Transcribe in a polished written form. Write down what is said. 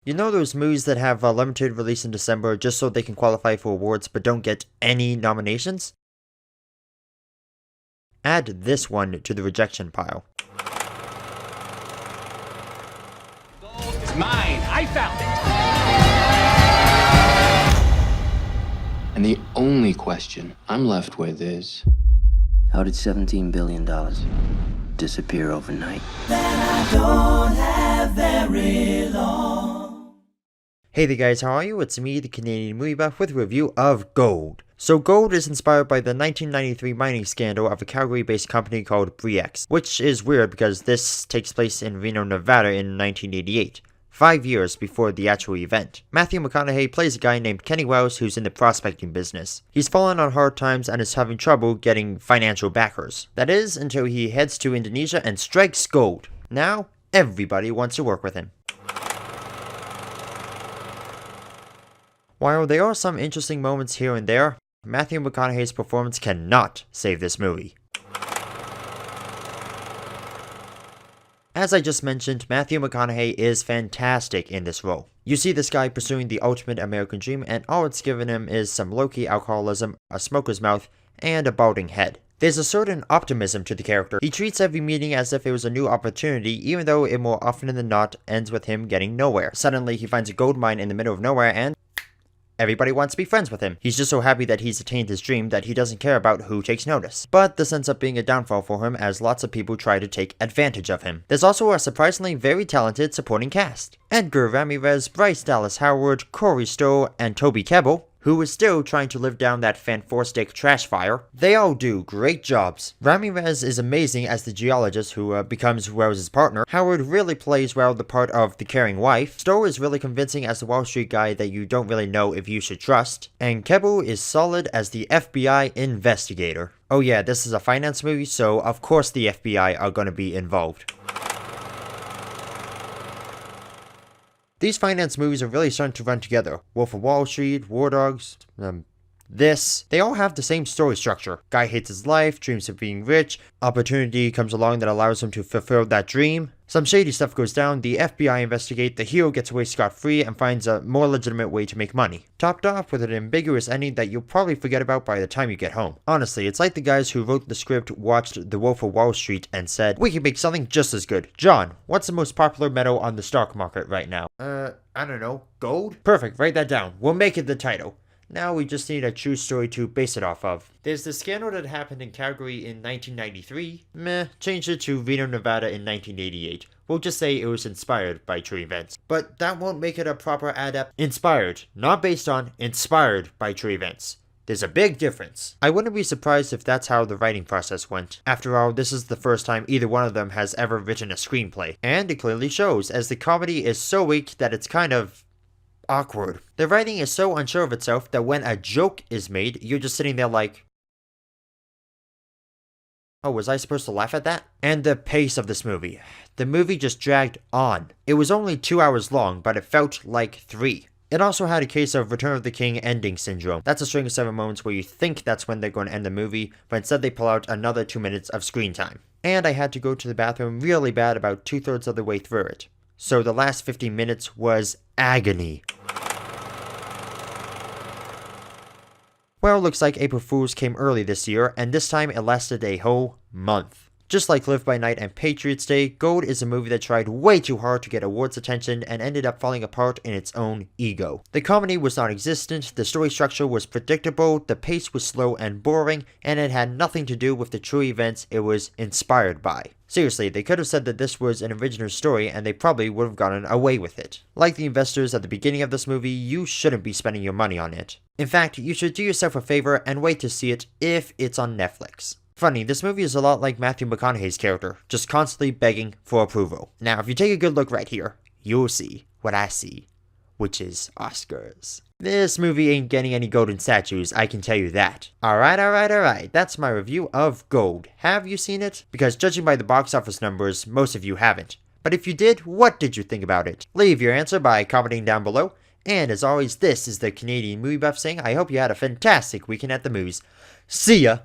You know those movies that have a limited release in December just so they can qualify for awards but don't get any nominations? Add this one to the rejection pile. It's mine. I found it. And the only question I'm left with is, how did $17 billion disappear overnight? Hey there guys, how are you? It's me, the Canadian movie buff, with a review of Gold. So Gold is inspired by the 1993 mining scandal of a Calgary-based company called Bre-X, which is weird because this takes place in Reno, Nevada in 1988. 5 years before the actual event. Matthew McConaughey plays a guy named Kenny Wells who's in the prospecting business. He's fallen on hard times and is having trouble getting financial backers. That is, until he heads to Indonesia and strikes gold. Now, everybody wants to work with him. While there are some interesting moments here and there, Matthew McConaughey's performance cannot save this movie. As I just mentioned, Matthew McConaughey is fantastic in this role. You see this guy pursuing the ultimate American dream, and all it's given him is some low-key alcoholism, a smoker's mouth, and a balding head. There's a certain optimism to the character. He treats every meeting as if it was a new opportunity, even though it more often than not ends with him getting nowhere. Suddenly, he finds a gold mine in the middle of nowhere, and everybody wants to be friends with him. He's just so happy that he's attained his dream that he doesn't care about who takes notice. But this ends up being a downfall for him as lots of people try to take advantage of him. There's also a surprisingly very talented supporting cast. Edgar Ramirez, Bryce Dallas Howard, Corey Stoll, and Toby Kebbell, who is still trying to live down that fantastic trash fire. They all do great jobs. Ramirez is amazing as the geologist who becomes Rose's partner. Howard really plays well the part of the caring wife. Stoll is really convincing as the Wall Street guy that you don't really know if you should trust. And Kebbell is solid as the FBI investigator. Oh yeah, this is a finance movie, so of course the FBI are gonna be involved. These finance movies are really starting to run together. Wolf of Wall Street, War Dogs, they all have the same story structure. Guy hates his life, dreams of being rich, opportunity comes along that allows him to fulfill that dream. Some shady stuff goes down, the FBI investigate, the hero gets away scot-free and finds a more legitimate way to make money. Topped off with an ambiguous ending that you'll probably forget about by the time you get home. Honestly, it's like the guys who wrote the script watched The Wolf of Wall Street and said, we can make something just as good. John, what's the most popular metal on the stock market right now? I don't know, gold? Perfect, write that down. We'll make it the title. Now we just need a true story to base it off of. There's the scandal that happened in Calgary in 1993. Meh, changed it to Reno, Nevada in 1988. We'll just say it was inspired by true events. But that won't make it a proper Inspired, not based on, inspired by true events. There's a big difference. I wouldn't be surprised if that's how the writing process went. After all, this is the first time either one of them has ever written a screenplay. And it clearly shows, as the comedy is so weak that it's kind of awkward. The writing is so unsure of itself that when a joke is made, you're just sitting there like, oh, was I supposed to laugh at that? And the pace of this movie. The movie just dragged on. It was only 2 hours long, but it felt like 3. It also had a case of Return of the King ending syndrome. That's a string of 7 moments where you think that's when they're going to end the movie, but instead they pull out another 2 minutes of screen time. And I had to go to the bathroom really bad about 2/3 of the way through it. So the last 15 minutes was agony. Well, looks like April Fool's came early this year, and this time it lasted a whole month. Just like Live by Night and Patriots Day, Gold is a movie that tried way too hard to get awards attention and ended up falling apart in its own ego. The comedy was non-existent, the story structure was predictable, the pace was slow and boring, and it had nothing to do with the true events it was inspired by. Seriously, they could have said that this was an original story and they probably would have gotten away with it. Like the investors at the beginning of this movie, you shouldn't be spending your money on it. In fact, you should do yourself a favor and wait to see it if it's on Netflix. Funny, this movie is a lot like Matthew McConaughey's character, just constantly begging for approval. Now, if you take a good look right here, you'll see what I see, which is Oscars. This movie ain't getting any golden statues, I can tell you that. Alright, that's my review of Gold. Have you seen it? Because judging by the box office numbers, most of you haven't. But if you did, what did you think about it? Leave your answer by commenting down below. And as always, this is the Canadian Movie Buff saying I hope you had a fantastic weekend at the movies. See ya!